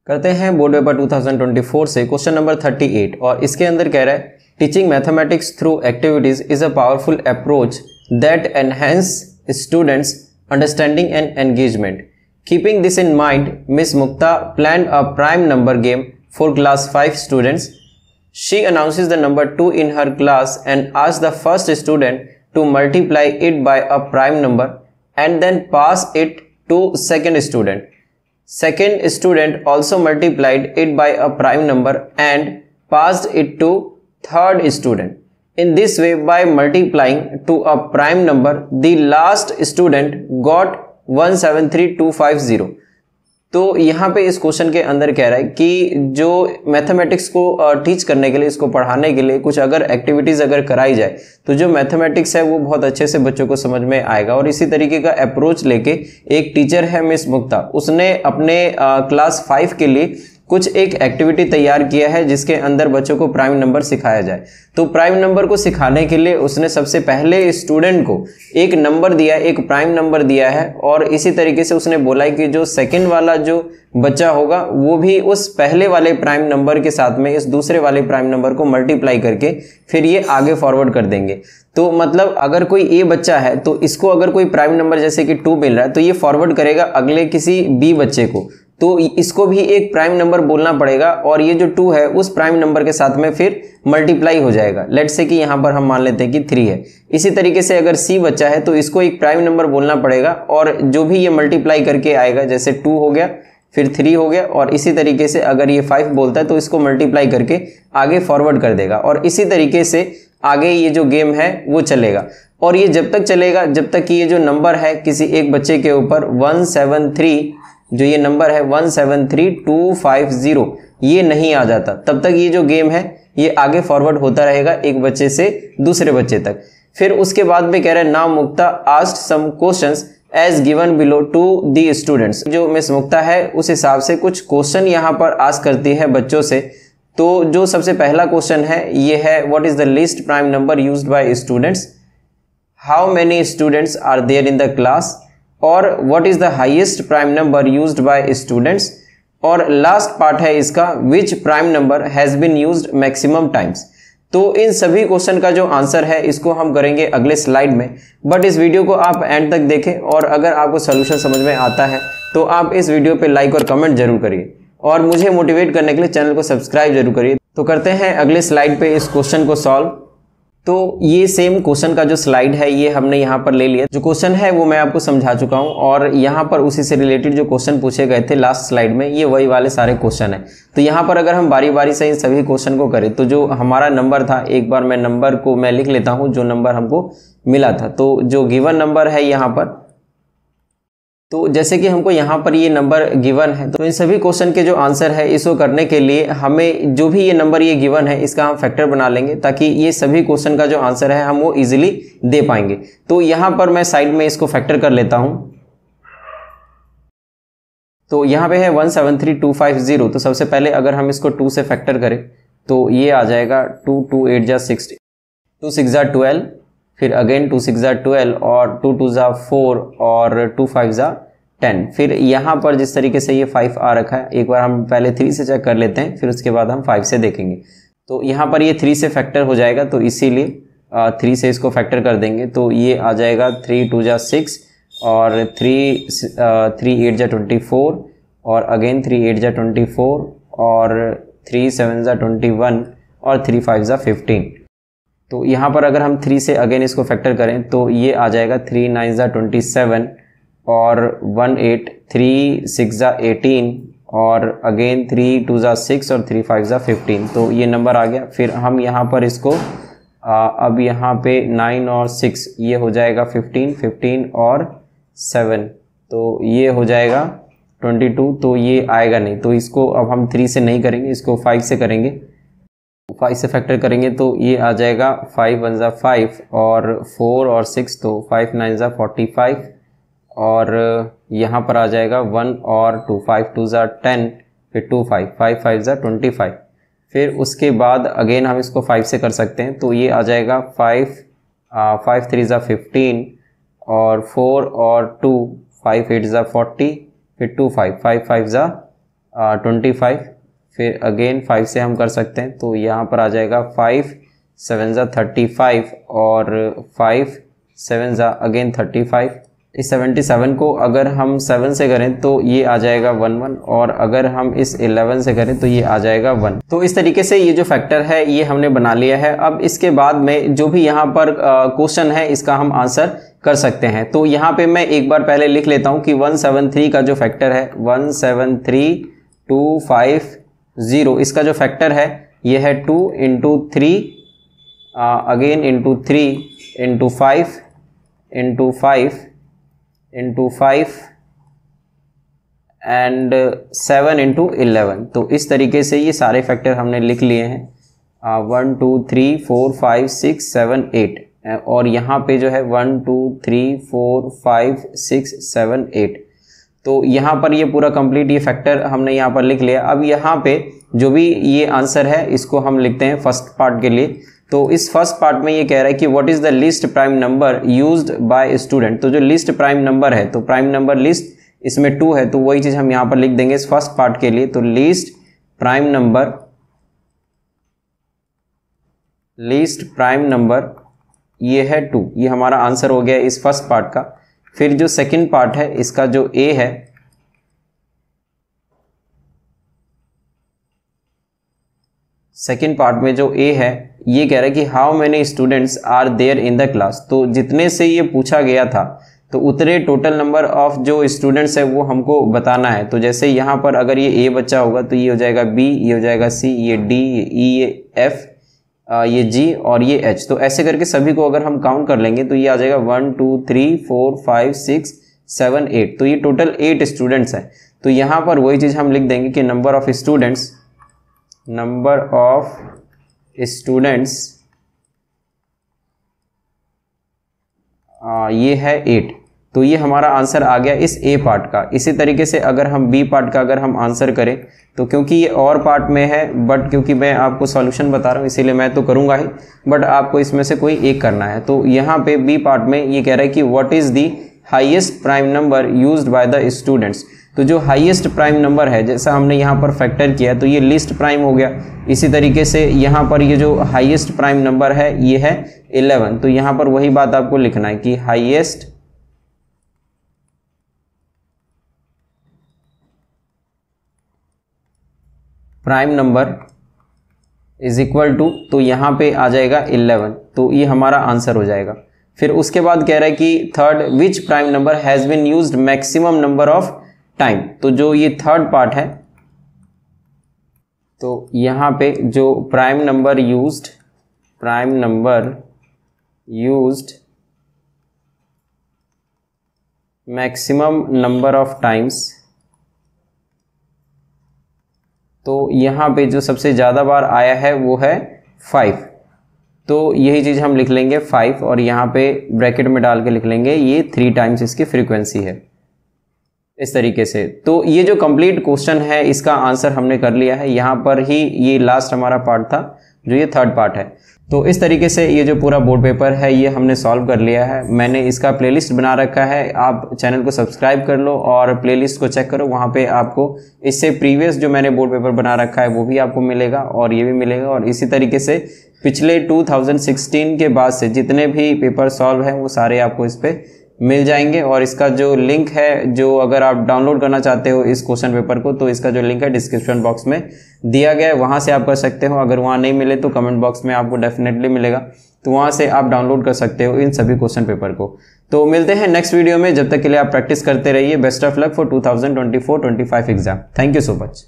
करते हैं board paper 2024 से क्वेश्चन नंबर 38 और इसके अंदर कह रहा है teaching mathematics through activities is a powerful approach that enhance students understanding and engagement. Keeping this in mind, miss Mukta planned a prime number game for class 5 students. She announces the number 2 in her class and asks the first student to multiply it by a prime number and then pass it to second student. Second student also multiplied it by a prime number and passed it to third student. In this way, by multiplying to a prime number, the last student got 173250. तो यहाँ पे इस question के अंदर कह रहा है कि जो मैथमेटिक्स को टीच करने के लिए, इसको पढ़ाने के लिए कुछ अगर एक्टिविटीज अगर कराई जाए तो जो मैथमेटिक्स है वो बहुत अच्छे से बच्चों को समझ में आएगा. और इसी तरीके का अप्रोच लेके एक टीचर है मिस मुक्ता, उसने अपने क्लास 5 के लिए कुछ एक एक्टिविटी तैयार किया है जिसके अंदर बच्चों को प्राइम नंबर सिखाया जाए. तो प्राइम नंबर को सिखाने के लिए उसने सबसे पहले स्टूडेंट को एक नंबर दिया, एक प्राइम नंबर दिया है. और इसी तरीके से उसने बोला है कि जो सेकंड वाला जो बच्चा होगा वो भी उस पहले वाले प्राइम नंबर के साथ में इस दूसरे वाले प्राइम नंबर को मल्टीप्लाई करके फिर ये आगे फॉरवर्ड कर देंगे. तो मतलब अगर कोई ए बच्चा है तो इसको अगर कोई प्राइम नंबर जैसे कि 2 मिल रहा है तो ये फॉरवर्ड करेगा अगले किसी बी बच्चे को, तो इसको भी एक प्राइम नंबर बोलना पड़ेगा और ये जो 2 है उस प्राइम नंबर के साथ में फिर मल्टीप्लाई हो जाएगा. लेट्स से कि यहाँ पर हम मान लेते हैं कि 3 है. इसी तरीके से अगर सी बच्चा है तो इसको एक प्राइम नंबर बोलना पड़ेगा और जो भी ये मल्टीप्लाई करके आएगा, जैसे 2 हो गया फिर 3 हो गया, और इसी तरीके से अगर ये 5 बोलता है तो इसको मल्टीप्लाई करके आगे फॉरवर्ड कर देगा. और इसी तरीके से आगे ये जो गेम है वो चलेगा. और ये जब तक चलेगा जब तक कि ये जो नंबर है किसी एक बच्चे के ऊपर 173, जो ये नंबर है 173250 ये नहीं आ जाता, तब तक ये जो गेम है ये आगे फॉरवर्ड होता रहेगा एक बच्चे से दूसरे बच्चे तक. फिर उसके बाद में कह रहे हैं now Mukta asked some questions as given below to the students. जो मिस मुक्ता है उस हिसाब से कुछ क्वेश्चन यहाँ पर आस्क करती है बच्चों से. तो जो सबसे पहला क्वेश्चन है ये है what is the least prime number used by students, how many students are there in the class, और what is the highest prime number used by students. और लास्ट पार्ट है इसका which prime number has been used maximum times. तो इन सभी question का जो answer है इसको हम करेंगे अगले स्लाइड में, बट इस वीडियो को आप एंड तक देखें और अगर आपको सोल्यूशन समझ में आता है तो आप इस वीडियो पे लाइक और कमेंट जरूर करिए और मुझे मोटिवेट करने के लिए चैनल को सब्सक्राइब जरूर करिए. तो करते हैं अगले स्लाइड पे इस क्वेश्चन को सॉल्व. तो ये सेम क्वेश्चन का जो स्लाइड है ये हमने यहाँ पर ले लिया. जो क्वेश्चन है वो मैं आपको समझा चुका हूँ और यहाँ पर उसी से रिलेटेड जो क्वेश्चन पूछे गए थे लास्ट स्लाइड में ये वही वाले सारे क्वेश्चन है. तो यहाँ पर अगर हम बारी बारी से इन सभी क्वेश्चन को करें तो जो हमारा नंबर था, एक बार मैं नंबर को मैं लिख लेता हूँ जो नंबर हमको मिला था. तो जो गिवन नंबर है यहाँ पर, तो जैसे कि हमको यहाँ पर ये नंबर गिवन है तो इन सभी क्वेश्चन के जो आंसर है इसको करने के लिए हमें जो भी ये नंबर ये गिवन है इसका हम फैक्टर बना लेंगे ताकि ये सभी क्वेश्चन का जो आंसर है हम वो इजीली दे पाएंगे. तो यहाँ पर मैं साइड में इसको फैक्टर कर लेता हूँ. तो यहाँ पे है 173250. तो सबसे पहले अगर हम इसको 2 से फैक्टर करें तो ये आ जाएगा 2 2 8 जा 60, 2 6 जा 12, फिर अगेन 2 6 जा 12 और 2 2 जा 4 और 2 5 जा 10. फिर यहाँ पर जिस तरीके से ये 5 आ रखा है, एक बार हम पहले 3 से चेक कर लेते हैं फिर उसके बाद हम 5 से देखेंगे. तो यहाँ पर ये 3 से फैक्टर हो जाएगा तो इसीलिए 3 से इसको फैक्टर कर देंगे. तो ये आ जाएगा 3 2 जा 6 और 3 8 जा 24 और अगेन 3 8 जा 24 और 3 7 जा 21 और 3 5 जा 15. तो यहाँ पर अगर हम 3 से अगेन इसको फैक्टर करें तो ये आ जाएगा 3 9 जा 27 और 1 8, 3 6 जा 18 और अगेन 3 2 जा 6 और 3 5 जा 15. तो ये नंबर आ गया. फिर हम यहाँ पर इसको अब यहाँ पे 9 और 6 ये हो जाएगा 15, 15 और 7 तो ये हो जाएगा 22. तो ये आएगा नहीं, तो इसको अब हम 3 से नहीं करेंगे, इसको 5 से करेंगे. 5 से फैक्टर करेंगे तो ये आ जाएगा 5 1 जा 5 और 4 और 6 तो 5 9 जा 45 और यहाँ पर आ जाएगा 1 और 2 5 2 जा 10 फिर 2 5 5 5 जा 25. फिर उसके बाद अगेन हम इसको 5 से कर सकते हैं तो ये आ जाएगा 5 3 जा 15 और 4 और 2 5 8 जा 40 फिर 2 5 5 5 जा 25, फिर अगेन 5 से हम कर सकते हैं, तो यहाँ पर आ जाएगा 5 7 जा 35 और 5 7 जा अगेन 35। इस 77 को अगर हम 7 से करें तो ये आ जाएगा 11 और अगर हम इस 11 से करें तो ये आ जाएगा 1। तो इस तरीके से ये जो फैक्टर है ये हमने बना लिया है। अब इसके बाद में जो भी यहाँ पर क्वेश्चन है इसका हम आंसर कर सकते हैं। तो यहाँ पे मैं एक बार पहले लिख लेता हूँ कि 173 का जो फैक्टर है 173,250, इसका जो फैक्टर है ये है 2 into 3 again into 3 into 5 into 5 into 5 and 7 into 11। तो इस तरीके से ये सारे फैक्टर हमने लिख लिए हैं 1 2 3 4 5 6 7 8 और यहाँ पे जो है 1 2 3 4 5 6 7 8। तो यहाँ पर ये पूरा कंप्लीट ये फैक्टर हमने यहाँ पर लिख लिया। अब यहाँ पे जो भी ये आंसर है इसको हम लिखते हैं फर्स्ट पार्ट के लिए। तो इस फर्स्ट पार्ट में ये कह रहा है कि what is the least prime number used bye student. तो जो लीस्ट प्राइम नंबर है, तो प्राइम नंबर लिस्ट इसमें 2 है, तो वही चीज हम यहाँ पर लिख देंगे इस फर्स्ट पार्ट के लिए। तो लीस्ट प्राइम नंबर ये है 2, ये हमारा आंसर हो गया इस फर्स्ट पार्ट का। फिर जो सेकंड पार्ट है इसका जो ए है, सेकंड पार्ट में जो ए है ये कह रहा है कि how many students are there in the class. तो जितने से ये पूछा गया था तो उतने टोटल नंबर ऑफ जो स्टूडेंट्स है वो हमको बताना है। तो जैसे यहाँ पर अगर ये ए बच्चा होगा तो ये हो जाएगा बी, ये हो जाएगा सी, ये डी, ये ई, ये एफ, ये जी और ये एच। तो ऐसे करके सभी को अगर हम काउंट कर लेंगे तो ये आ जाएगा 1 2 3 4 5 6 7 8। तो ये टोटल 8 स्टूडेंट्स हैं। तो यहाँ पर वही चीज़ हम लिख देंगे कि नंबर ऑफ स्टूडेंट्स ये है 8। तो ये हमारा आंसर आ गया इस ए पार्ट का। इसी तरीके से अगर हम बी पार्ट का अगर हम आंसर करें तो क्योंकि ये और पार्ट में है, बट क्योंकि मैं आपको सॉल्यूशन बता रहा हूँ इसीलिए मैं तो करूँगा ही, बट आपको इसमें से कोई एक करना है। तो यहाँ पे बी पार्ट में ये कह रहा है कि what is the highest prime number used by the students. तो जो हाईएस्ट प्राइम नंबर है, जैसा हमने यहाँ पर फैक्टर किया तो ये लिस्ट प्राइम हो गया। इसी तरीके से यहाँ पर ये जो हाईएस्ट प्राइम नंबर है ये है 11। तो यहाँ पर वही बात आपको लिखना है कि highest prime number is equal to, तो यहाँ पे आ जाएगा 11। तो ये हमारा आंसर हो जाएगा। फिर उसके बाद कह रहा है कि third, which prime number has been used maximum number of time. तो जो ये थर्ड पार्ट है, तो यहाँ पे जो prime number used maximum number of times, तो यहाँ पे जो सबसे ज़्यादा बार आया है वो है 5। तो यही चीज़ हम लिख लेंगे 5 और यहाँ पे ब्रैकेट में डाल के लिख लेंगे ये 3 टाइम्स इसकी फ्रीक्वेंसी है, इस तरीके से। तो ये जो कंप्लीट क्वेश्चन है इसका आंसर हमने कर लिया है। यहाँ पर ही ये लास्ट हमारा पार्ट था जो ये थर्ड पार्ट है। तो इस तरीके से ये जो पूरा बोर्ड पेपर है ये हमने सॉल्व कर लिया है। मैंने इसका प्लेलिस्ट बना रखा है, आप चैनल को सब्सक्राइब कर लो और प्लेलिस्ट को चेक करो। वहाँ पे आपको इससे प्रीवियस जो मैंने बोर्ड पेपर बना रखा है वो भी आपको मिलेगा और ये भी मिलेगा। और इसी तरीके से पिछले 2016 के बाद से जितने भी पेपर सॉल्व हैं वो सारे आपको इस पर मिल जाएंगे। और इसका जो लिंक है, जो अगर आप डाउनलोड करना चाहते हो इस क्वेश्चन पेपर को, तो इसका जो लिंक है डिस्क्रिप्शन बॉक्स में दिया गया है, वहाँ से आप कर सकते हो। अगर वहाँ नहीं मिले तो कमेंट बॉक्स में आपको डेफिनेटली मिलेगा, तो वहाँ से आप डाउनलोड कर सकते हो इन सभी क्वेश्चन पेपर को। तो मिलते हैं नेक्स्ट वीडियो में, जब तक के लिए आप प्रैक्टिस करते रहिए। Best of luck for 2024-25 exam. Thank you so much.